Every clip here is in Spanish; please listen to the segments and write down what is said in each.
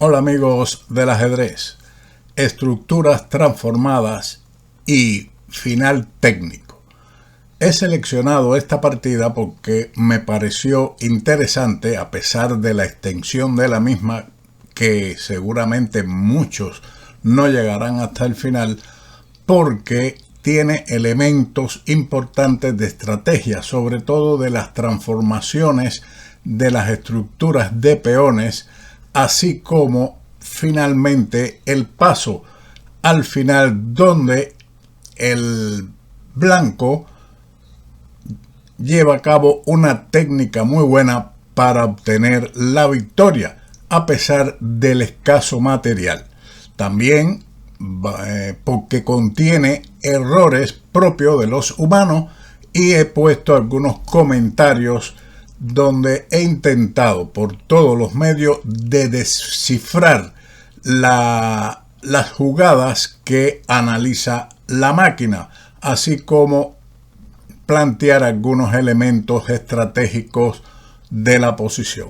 Hola amigos del ajedrez, estructuras transformadas y final técnico. He seleccionado esta partida porque me pareció interesante a pesar de la extensión de la misma, que seguramente muchos no llegarán hasta el final, porque tiene elementos importantes de estrategia, sobre todo de las transformaciones de las estructuras de peones, así como finalmente el paso al final donde el blanco lleva a cabo una técnica muy buena para obtener la victoria a pesar del escaso material. También porque contiene errores propios de los humanos, y he puesto algunos comentarios donde he intentado por todos los medios de descifrar las jugadas que analiza la máquina, así como plantear algunos elementos estratégicos de la posición.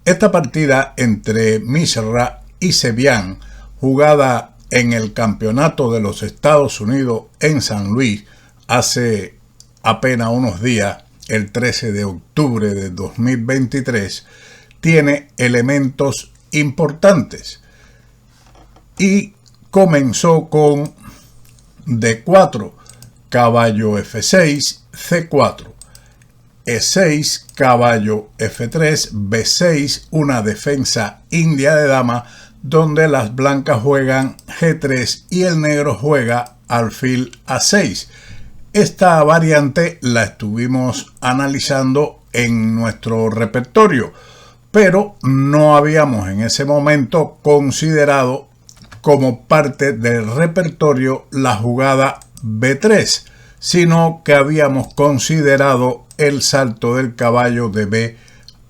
Esta partida entre Misra y Cebián, jugada en el Campeonato de los Estados Unidos en San Luis hace apenas unos días, el 13 de octubre de 2023, tiene elementos importantes y comenzó con D4, caballo F6, C4, E6, caballo F3, B6, una defensa india de dama donde las blancas juegan G3 y el negro juega alfil A6. Esta variante la estuvimos analizando en nuestro repertorio, pero no habíamos en ese momento considerado como parte del repertorio la jugada B3, sino que habíamos considerado el salto del caballo de B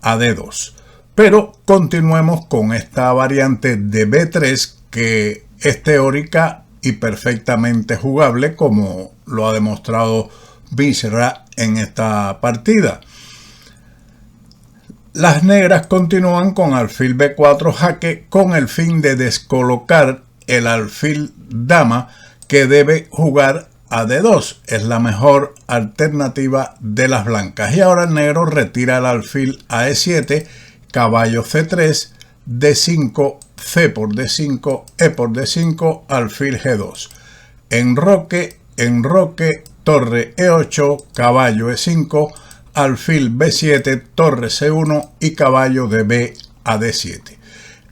a D2. Pero continuemos con esta variante de B3, que es teórica y perfectamente jugable, como lo ha demostrado Misra en esta partida. Las negras continúan con alfil B4 jaque con el fin de descolocar el alfil dama, que debe jugar a D2. Es la mejor alternativa de las blancas. Y ahora el negro retira el alfil a E7, caballo C3, D5, C por D5, E por D5, alfil G2. Enroque, torre E8, caballo E5, alfil B7, torre C1 y caballo de B a D7.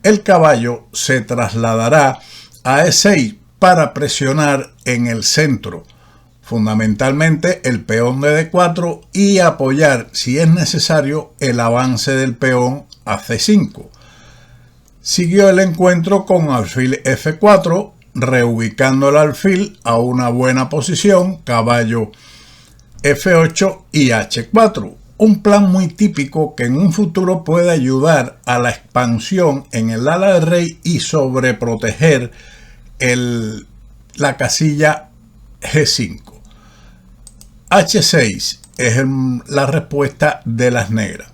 El caballo se trasladará a E6 para presionar en el centro, fundamentalmente el peón de D4, y apoyar, si es necesario, el avance del peón a C5. Siguió el encuentro con alfil F4, reubicando el alfil a una buena posición, caballo F8 y H4. Un plan muy típico que en un futuro puede ayudar a la expansión en el ala del rey y sobreproteger la casilla G5. H6 es la respuesta de las negras.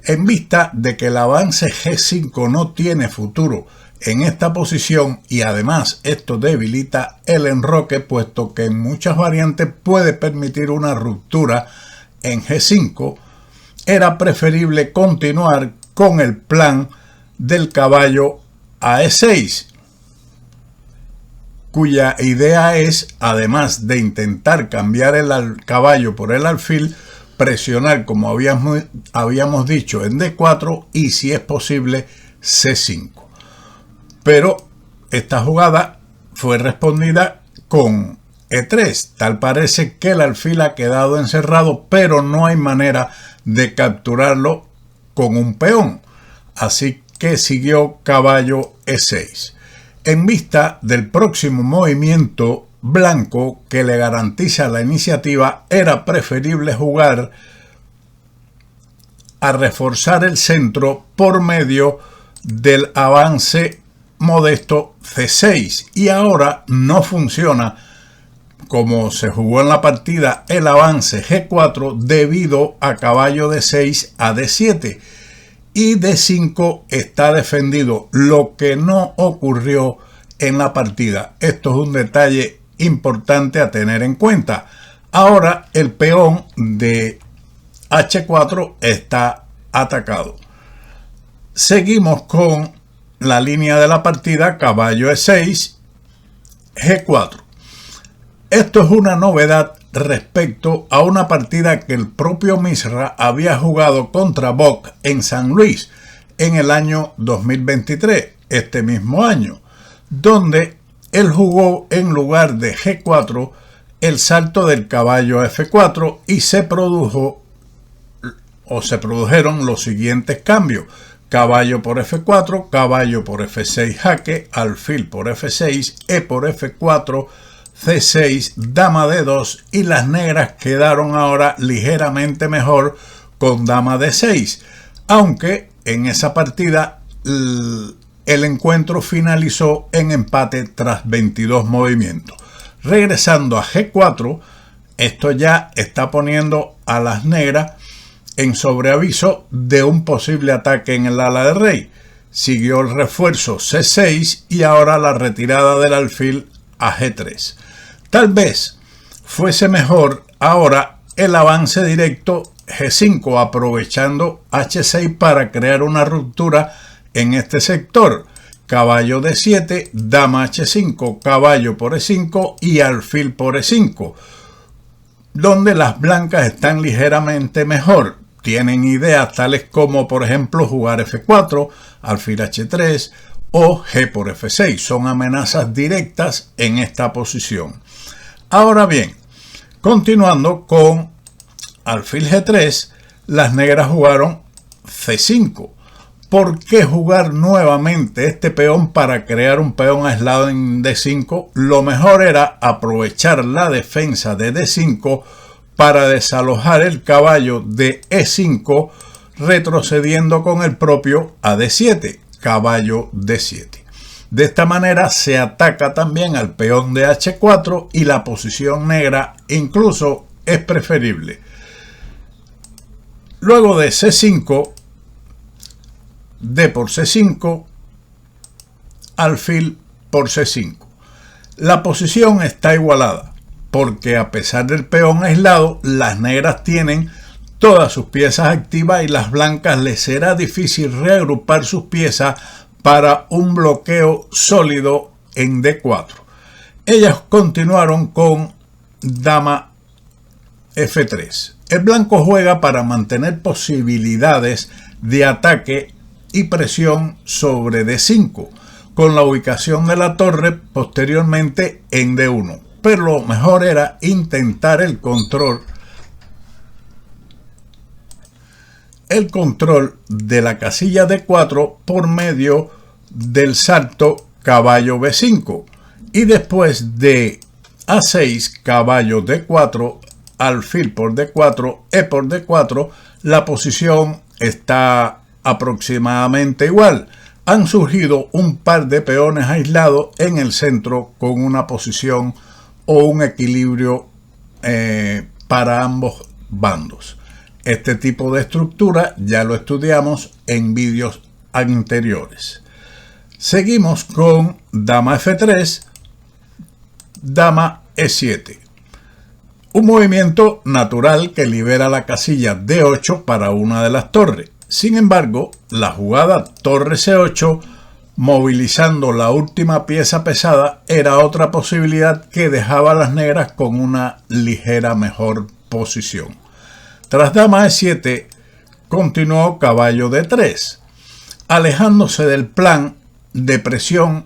En vista de que el avance G5 no tiene futuro en esta posición, y además esto debilita el enroque, puesto que en muchas variantes puede permitir una ruptura en G5, era preferible continuar con el plan del caballo a E6, cuya idea es, además de intentar cambiar el caballo por el alfil, presionar, como habíamos dicho, en D4 y, si es posible, C5. Pero esta jugada fue respondida con E3. Tal parece que el alfil ha quedado encerrado, pero no hay manera de capturarlo con un peón. Así que siguió caballo E6. En vista del próximo movimiento blanco que le garantiza la iniciativa, era preferible jugar a reforzar el centro por medio del avance modesto C6. Y ahora no funciona como se jugó en la partida el avance G4 debido a caballo D6 a D7. y D5 está defendido, lo que no ocurrió en la partida. Esto es un detalle importante a tener en cuenta. Ahora el peón de H4 está atacado. Seguimos con la línea de la partida caballo E6, G4. Esto es una novedad respecto a una partida que el propio Misra había jugado contra Bock en San Luis en el año 2023, este mismo año, donde él jugó en lugar de G4 el salto del caballo a F4 y se produjeron los siguientes cambios: caballo por F4, caballo por F6 jaque, alfil por F6, E por F4, C6, dama D2 y las negras quedaron ahora ligeramente mejor con dama D6, aunque en esa partida el encuentro finalizó en empate tras 22 movimientos. Regresando a G4, esto ya está poniendo a las negras en sobreaviso de un posible ataque en el ala de rey. Siguió el refuerzo C6 y ahora la retirada del alfil a G3. Tal vez fuese mejor ahora el avance directo G5, aprovechando H6 para crear una ruptura en este sector. Caballo D7, dama H5, caballo por E5 y alfil por E5, donde las blancas están ligeramente mejor. Tienen ideas tales como, por ejemplo, jugar F4, alfil H3 o G por F6. Son amenazas directas en esta posición. Ahora bien, continuando con alfil G3, las negras jugaron C5. ¿Por qué jugar nuevamente este peón para crear un peón aislado en D5? Lo mejor era aprovechar la defensa de D5 para desalojar el caballo de E5, retrocediendo con el propio a D7, caballo D7. De esta manera se ataca también al peón de H4 y la posición negra incluso es preferible. Luego de C5, D por C5, alfil por C5. La posición está igualada, porque a pesar del peón aislado, las negras tienen todas sus piezas activas y las blancas les será difícil reagrupar sus piezas para un bloqueo sólido en D4. Ellas continuaron con dama F3. El blanco juega para mantener posibilidades de ataque y presión sobre D5, con la ubicación de la torre posteriormente en D1. Pero lo mejor era intentar el control de la casilla D4 por medio del salto caballo B5 y después de A6, caballo D4, alfil por D4, E por D4, la posición está aproximadamente igual. Han surgido un par de peones aislados en el centro con una posición o un equilibrio para ambos bandos. Este tipo de estructura ya lo estudiamos en vídeos anteriores. Seguimos con dama F3, dama E7. Un movimiento natural que libera la casilla D8 para una de las torres. Sin embargo, la jugada torre C8, movilizando la última pieza pesada, era otra posibilidad que dejaba a las negras con una ligera mejor posición. Tras dama E7, continuó caballo D3, alejándose del plan de presión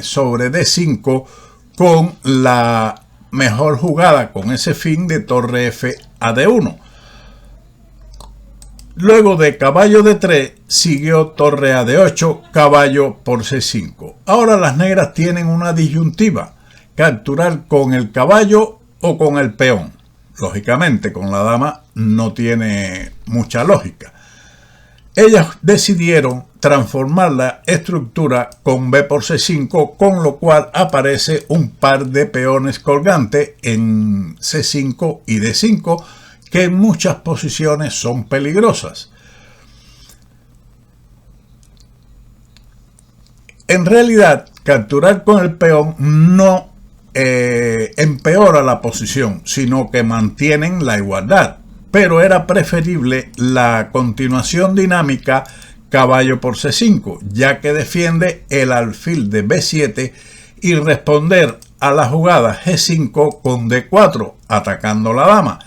sobre D5 con la mejor jugada con ese fin de torre F a D1. Luego de caballo D3 siguió torre a D8, caballo por C5. Ahora las negras tienen una disyuntiva: capturar con el caballo o con el peón. Lógicamente con la dama no tiene mucha lógica. Ellas decidieron transformar la estructura con B por C5, con lo cual aparece un par de peones colgantes en C5 y D5 que en muchas posiciones son peligrosas. En realidad, capturar con el peón no empeora la posición, sino que mantienen la igualdad. Pero era preferible la continuación dinámica caballo por C5, ya que defiende el alfil de B7 y responder a la jugada G5 con D4, atacando la dama.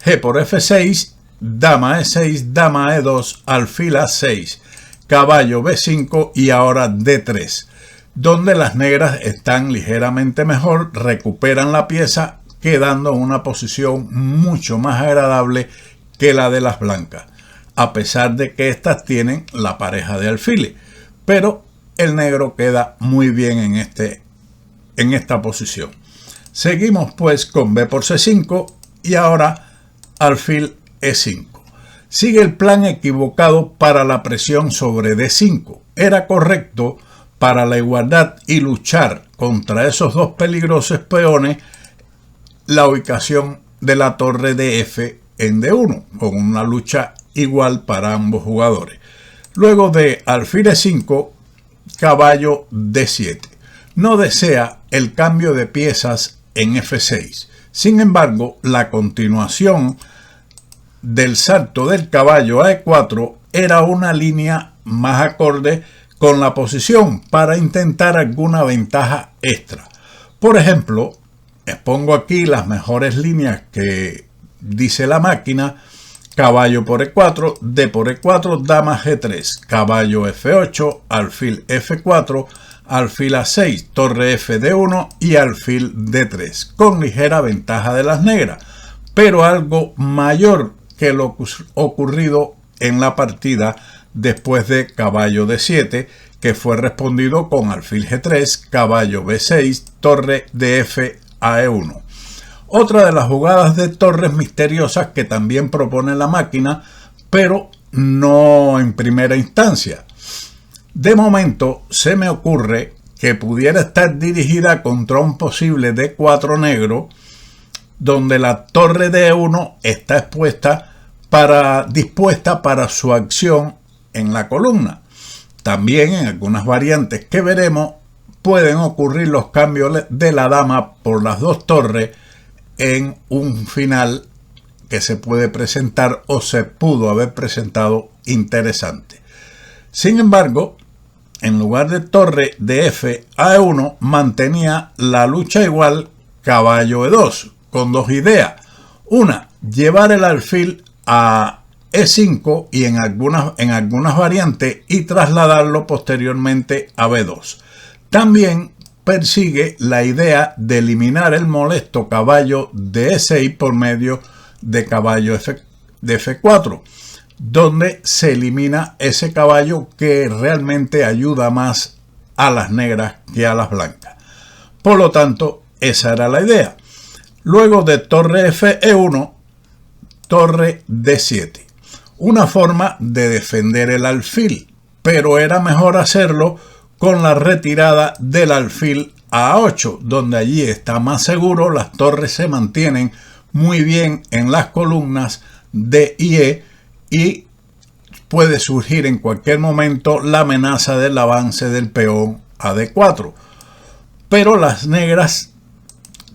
G por F6, dama E6, dama E2, alfil A6, caballo B5 y ahora D3, donde las negras están ligeramente mejor, recuperan la pieza, quedando en una posición mucho más agradable que la de las blancas, a pesar de que estas tienen la pareja de alfiles, pero el negro queda muy bien en esta posición. Seguimos pues con B por C5 y ahora alfil E5. Sigue el plan equivocado para la presión sobre D5. Era correcto para la igualdad y luchar contra esos dos peligrosos peones la ubicación de la torre de F en D1, con una lucha igual para ambos jugadores. Luego de alfil E5, caballo D7. No desea el cambio de piezas en F6. Sin embargo, la continuación del salto del caballo a E4 era una línea más acorde con la posición para intentar alguna ventaja extra. Por ejemplo, expongo aquí las mejores líneas que dice la máquina: caballo por E4, D por E4, dama G3, caballo F8, alfil F4, alfil A6, torre F D1 y alfil D3, con ligera ventaja de las negras, pero algo mayor que lo ocurrido en la partida después de caballo D7, que fue respondido con alfil G3, caballo B6, torre DF a E1. Otra de las jugadas de torres misteriosas que también propone la máquina, pero no en primera instancia. De momento se me ocurre que pudiera estar dirigida contra un posible D4 negro, donde la torre de E1 está dispuesta para su acción en la columna. También en algunas variantes que veremos pueden ocurrir los cambios de la dama por las dos torres en un final que se puede presentar o se pudo haber presentado interesante. Sin embargo, en lugar de torre de F a E1, mantenía la lucha igual caballo E2, con dos ideas. Una, llevar el alfil a E5 y en algunas variantes y trasladarlo posteriormente a B2. También persigue la idea de eliminar el molesto caballo de E6 por medio de caballo de F4, donde se elimina ese caballo que realmente ayuda más a las negras que a las blancas. Por lo tanto, esa era la idea. Luego de torre F E1, torre D7. Una forma de defender el alfil, pero era mejor hacerlo con la retirada del alfil a A8, donde allí está más seguro, las torres se mantienen muy bien en las columnas D y E y puede surgir en cualquier momento la amenaza del avance del peón a D4. Pero las negras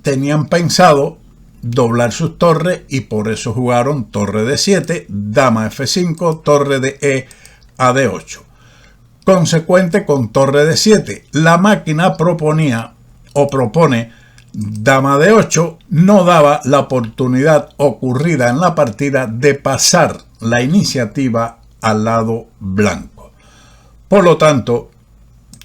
tenían pensado doblar sus torres y por eso jugaron torre D7, dama F5, torre de E a D8. Consecuente con torre D7, la máquina propone dama D8, no daba la oportunidad ocurrida en la partida de pasar la iniciativa al lado blanco. Por lo tanto,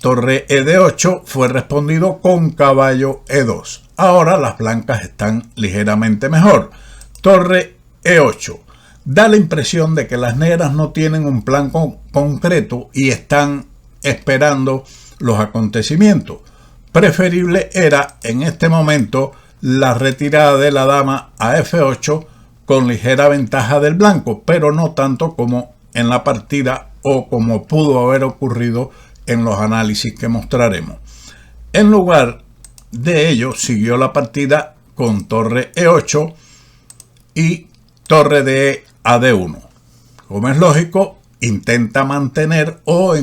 torre ED8 fue respondido con caballo E2. Ahora las blancas están ligeramente mejor. Torre E8. Da la impresión de que las negras no tienen un plan concreto y están esperando los acontecimientos. Preferible era en este momento la retirada de la dama a F8 con ligera ventaja del blanco, pero no tanto como en la partida o como pudo haber ocurrido en los análisis que mostraremos. En lugar de ello, siguió la partida con torre E8 y torre de E a D1. Como es lógico, intenta mantener o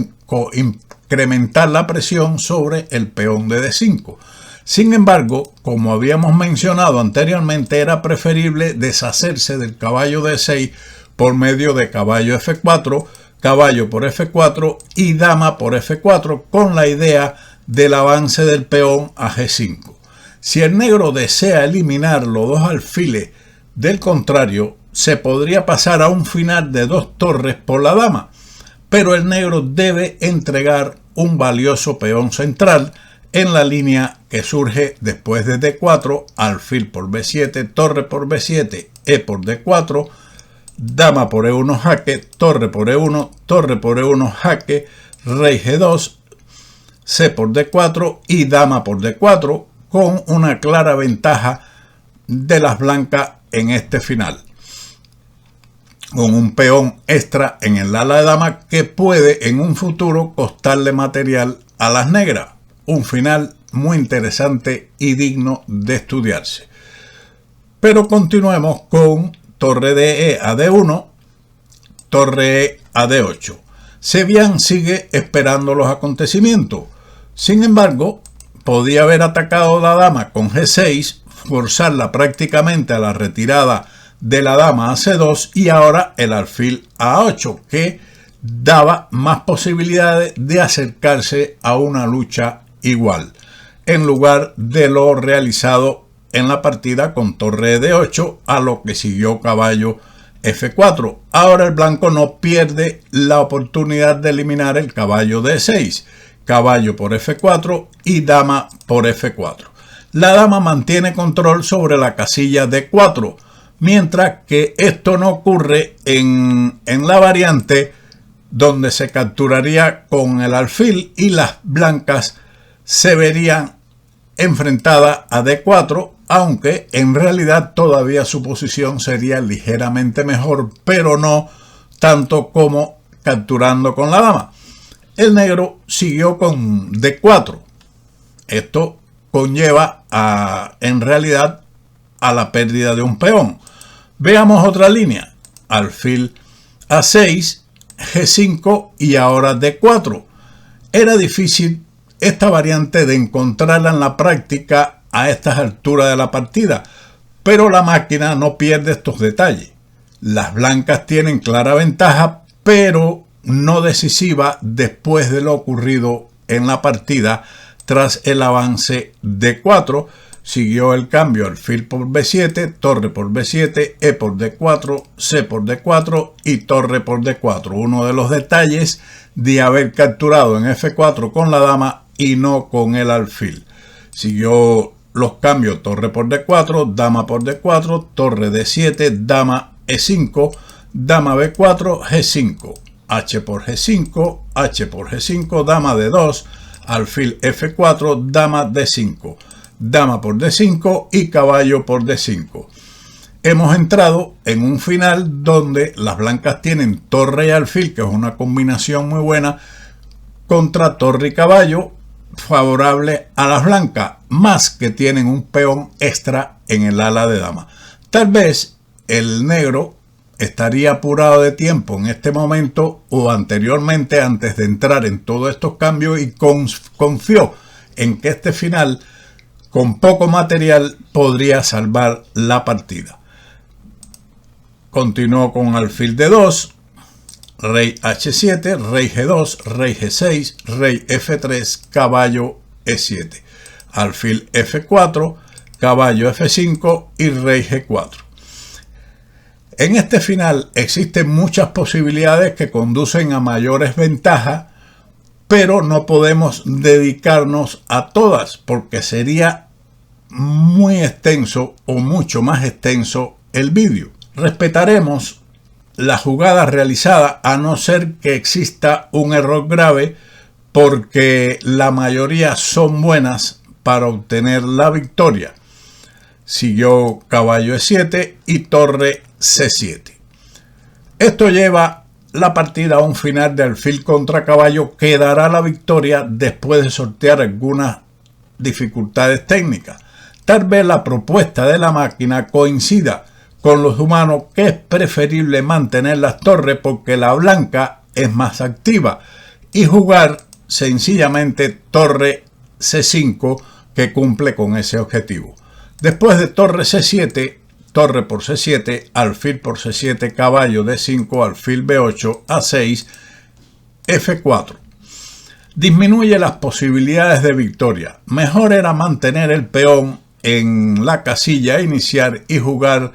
incrementar la presión sobre el peón de D5. Sin embargo, como habíamos mencionado anteriormente, era preferible deshacerse del caballo D6 por medio de caballo F4, caballo por F4 y dama por F4, con la idea del avance del peón a G5. Si el negro desea eliminar los dos alfiles del contrario, se podría pasar a un final de 2 torres por la dama, pero el negro debe entregar un valioso peón central en la línea que surge después de D4, alfil por B7, torre por B7, E por D4, dama por E1 jaque, torre por E1, torre por E1 jaque, rey G2, C por D4 y dama por D4, con una clara ventaja de las blancas en este final, con un peón extra en el ala de dama que puede en un futuro costarle material a las negras. Un final muy interesante y digno de estudiarse. Pero continuemos con torre de E a D1, torre E a D8. Sevian sigue esperando los acontecimientos. Sin embargo, podía haber atacado la dama con G6, forzarla prácticamente a la retirada de la dama a C2 y ahora el alfil a A8, que daba más posibilidades de acercarse a una lucha igual, en lugar de lo realizado en la partida con torre D8, a lo que siguió caballo F4. Ahora el blanco no pierde la oportunidad de eliminar el caballo D6, caballo por F4 y dama por F4. La dama mantiene control sobre la casilla D4, mientras que esto no ocurre en la variante donde se capturaría con el alfil y las blancas se verían enfrentadas a D4, aunque en realidad todavía su posición sería ligeramente mejor, pero no tanto como capturando con la dama. El negro siguió con D4. Esto conlleva en realidad a la pérdida de un peón. Veamos otra línea. Alfil A6, G5 y ahora D4. Era difícil esta variante de encontrarla en la práctica a estas alturas de la partida, pero la máquina no pierde estos detalles. Las blancas tienen clara ventaja, pero no decisiva después de lo ocurrido en la partida. Tras el avance D4, siguió el cambio alfil por B7, torre por B7, E por D4, C por D4 y torre por D4. Uno de los detalles de haber capturado en F4 con la dama y no con el alfil. Siguió los cambios torre por D4, dama por D4, torre D7, dama E5, dama B4, G5, H por G5, H por G5, dama D2, alfil F4, dama D5, dama por D5 y caballo por D5. Hemos entrado en un final donde las blancas tienen torre y alfil, que es una combinación muy buena, contra torre y caballo, favorable a las blancas, más que tienen un peón extra en el ala de dama. Tal vez el negro estaría apurado de tiempo en este momento o anteriormente, antes de entrar en todos estos cambios, y confió en que este final con poco material podría salvar la partida. Continuó con alfil D2, rey H7, rey G2, rey G6, rey F3, caballo E7, alfil F4, caballo F5 y rey G4. En este final existen muchas posibilidades que conducen a mayores ventajas, pero no podemos dedicarnos a todas porque sería muy extenso o mucho más extenso el vídeo. Respetaremos la jugada realizada a no ser que exista un error grave, porque la mayoría son buenas para obtener la victoria. Siguió caballo E7 y torre C7. Esto lleva la partida a un final de alfil contra caballo que dará la victoria después de sortear algunas dificultades técnicas. Tal vez la propuesta de la máquina coincida con los humanos, que es preferible mantener las torres porque la blanca es más activa, y jugar sencillamente torre C5 que cumple con ese objetivo. Después de torre C7, torre por C7, alfil por C7, caballo D5, alfil B8, A6, F4. Disminuye las posibilidades de victoria. Mejor era mantener el peón en la casilla a iniciar y jugar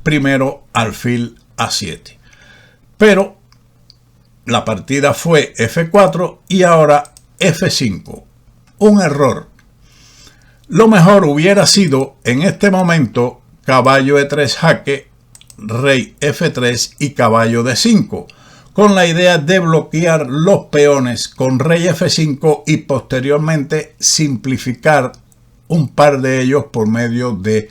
primero alfil A7. Pero la partida fue F4 y ahora F5. Un error. Lo mejor hubiera sido en este momento caballo E3 jaque, rey F3 y caballo D5, con la idea de bloquear los peones con rey F5 y posteriormente simplificar un par de ellos por medio de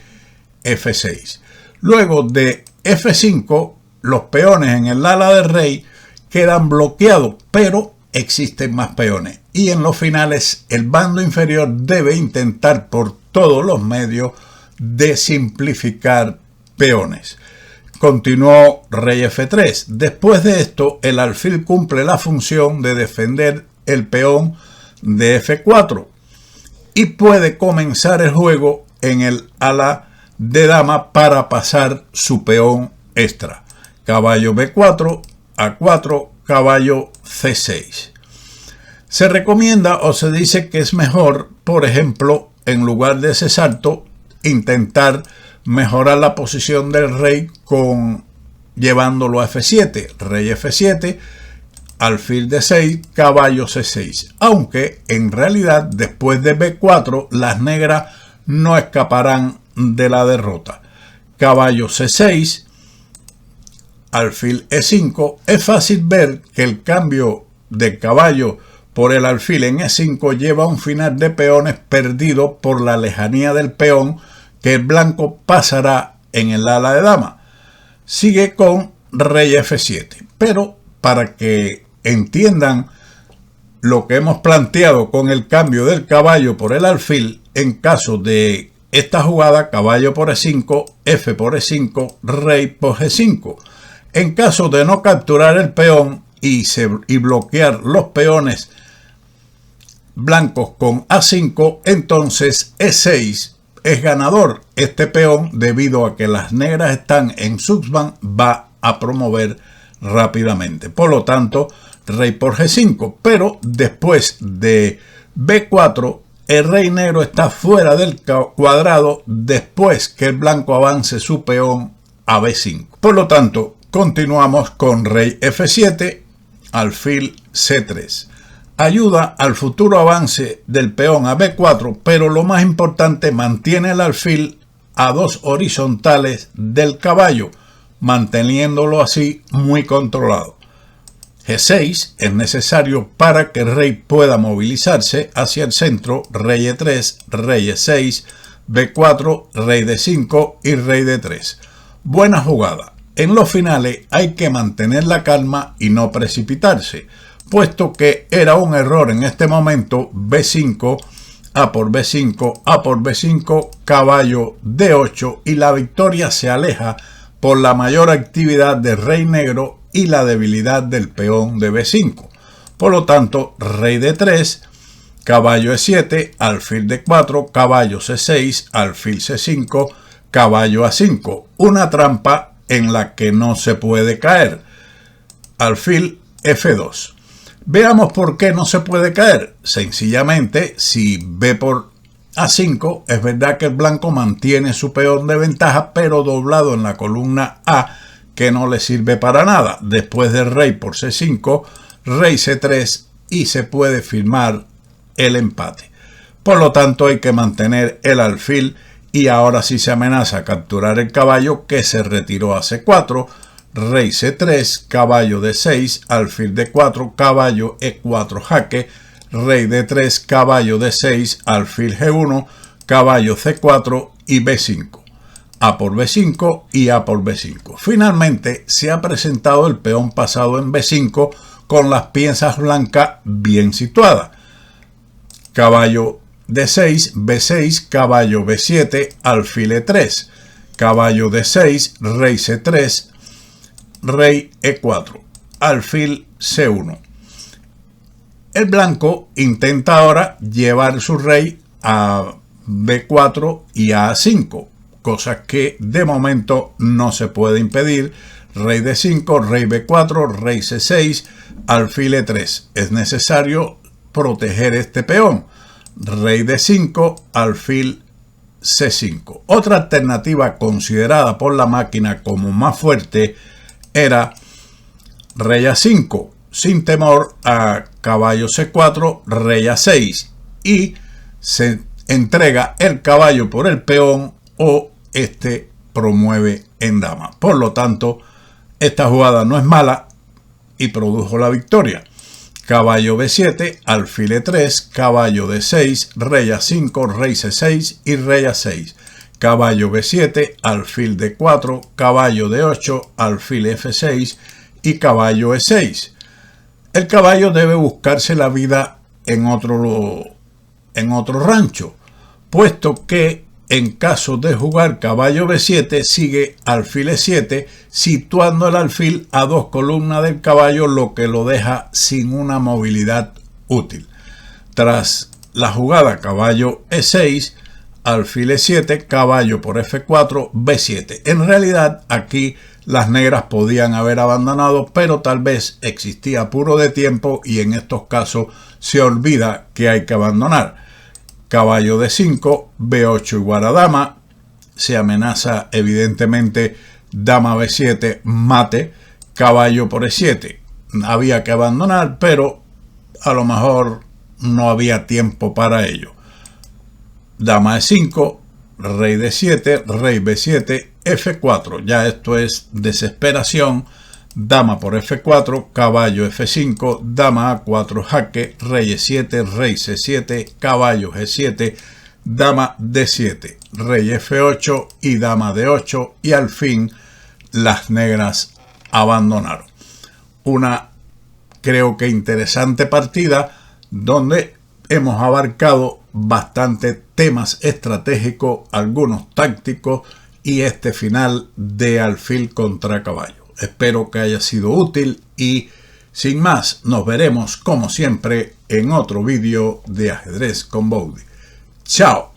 F6. Luego de F5, los peones en el ala de rey quedan bloqueados, pero existen más peones. Y en los finales, el bando inferior debe intentar por todos los medios de simplificar peones. Continuó rey F3. Después de esto, el alfil cumple la función de defender el peón de F4 y puede comenzar el juego en el ala de dama para pasar su peón extra. Caballo B4, A4, caballo C6. Se recomienda o se dice que es mejor, por ejemplo, en lugar de ese salto, intentar mejorar la posición del rey llevándolo a F7, rey F7, alfil D6, caballo C6. Aunque en realidad después de B4 las negras no escaparán de la derrota. Caballo C6, alfil E5. Es fácil ver que el cambio de caballo por el alfil en E5 lleva a un final de peones perdido por la lejanía del peón que el blanco pasará en el ala de dama. Sigue con rey F7. Pero para que entiendan lo que hemos planteado con el cambio del caballo por el alfil, en caso de esta jugada, caballo por E5, F por E5, rey por G5. En caso de no capturar el peón y bloquear los peones blancos con A5, entonces E6 es ganador. Este peón, debido a que las negras están en subvan, va a promover rápidamente. Por lo tanto, rey por G5. Pero después de B4, el rey negro está fuera del cuadrado después que el blanco avance su peón a B5. Por lo tanto, continuamos con rey F7, alfil C3. Ayuda al futuro avance del peón a B4, pero lo más importante, mantiene el alfil a 2 horizontales del caballo, manteniéndolo así muy controlado. G6 es necesario para que el rey pueda movilizarse hacia el centro, rey E3, rey E6, B4, rey D5 y rey D3. Buena jugada. En los finales hay que mantener la calma y no precipitarse, puesto que era un error en este momento B5, A por B5, A por B5, caballo D8 y la victoria se aleja por la mayor actividad del rey negro y la debilidad del peón de B5. Por lo tanto, rey D3, caballo E7, alfil D4, caballo C6, alfil C5, caballo A5. Una trampa en la que no se puede caer. Alfil F2. Veamos por qué no se puede caer. Sencillamente, si B por A5, es verdad que el blanco mantiene su peón de ventaja, pero doblado en la columna A, que no le sirve para nada. Después del rey por C5, rey C3 y se puede firmar el empate. Por lo tanto, hay que mantener el alfil y ahora sí se amenaza a capturar el caballo, que se retiró a C4, rey C3, caballo D6, alfil D4, caballo E4 jaque, rey D3, caballo D6, alfil G1, caballo C4 y B5. A por B5 y A por B5. Finalmente se ha presentado el peón pasado en B5 con las piezas blancas bien situadas. Caballo D6, B6, caballo B7, alfil E3, caballo D6, rey C3, rey E4, alfil C1. El blanco intenta ahora llevar su rey a B4 y a A5, cosas que de momento no se puede impedir. Rey D5, rey B4, rey C6, alfil E3. Es necesario proteger este peón. Rey D5, alfil C5. Otra alternativa considerada por la máquina como más fuerte era rey A5, sin temor a caballo C4, rey A6, y se entrega el caballo por el peón o este promueve en dama. Por lo tanto, esta jugada no es mala y produjo la victoria. Caballo B7, alfil E3, caballo D6, rey A5, rey C6 y rey A6. Caballo B7, alfil D4, caballo D8, alfil F6 y caballo E6. El caballo debe buscarse la vida en otro rancho, puesto que en caso de jugar caballo B7 sigue alfil E7, situando el alfil a 2 columnas del caballo, lo que lo deja sin una movilidad útil. Tras la jugada caballo E6, alfil E7, caballo por F4, B7. En realidad aquí las negras podían haber abandonado, pero tal vez existía apuro de tiempo y en estos casos se olvida que hay que abandonar. Caballo D5, B8 igual a dama, se amenaza evidentemente dama B7, mate, caballo por E7. Había que abandonar, pero a lo mejor no había tiempo para ello. Dama E5, rey D7, rey B7, F4. Ya esto es desesperación. Dama por F4, caballo F5, dama A4 jaque, rey E7, rey C7, caballo G7, dama D7, rey F8 y dama D8, y al fin las negras abandonaron. Una, creo que interesante partida donde hemos abarcado bastantes temas estratégicos, algunos tácticos y este final de alfil contra caballo. Espero que haya sido útil y sin más nos veremos como siempre en otro vídeo de Ajedrez con Boudy. ¡Chao!